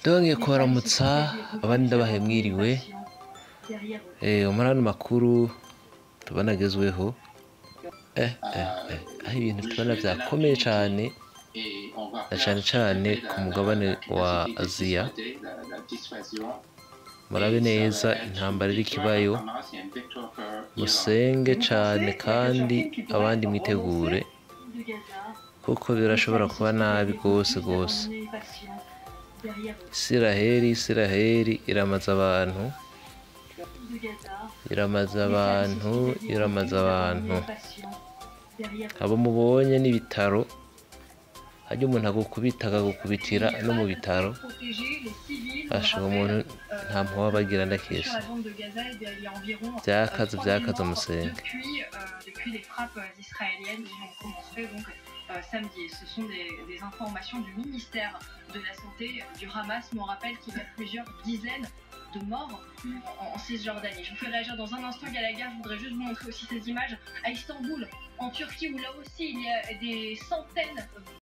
Ndongeye kubaramutsa abandi ndabahaye mwiriwe. Muri ano makuru tubona agezweho aho ibintu tubona vyakomeye cane, na cane cane ku mugabane wa Aziya. Murabe neza intambara iriko ibayo, musenge cane kandi abandi mwitegure, kuko birashobora kuba nabi gose gose. Isiraheli iramaze abantu, abo mubonye n'ibitaro, harya umuntu agukubita akagukubitira no mu bitaro, ashaka umuntu nta mpuhwe aba agira ndakese. Vyakaze musenge. Samedi. Ce sont des informations du ministère de la Santé du Hamas. On rappelle qu'il y a plusieurs dizaines de morts en Cisjordanie. Je vous fais réagir dans un instant, Gallagher. Je voudrais juste vous montrer aussi ces images à Istanbul, en Turquie, où là aussi il y a des centaines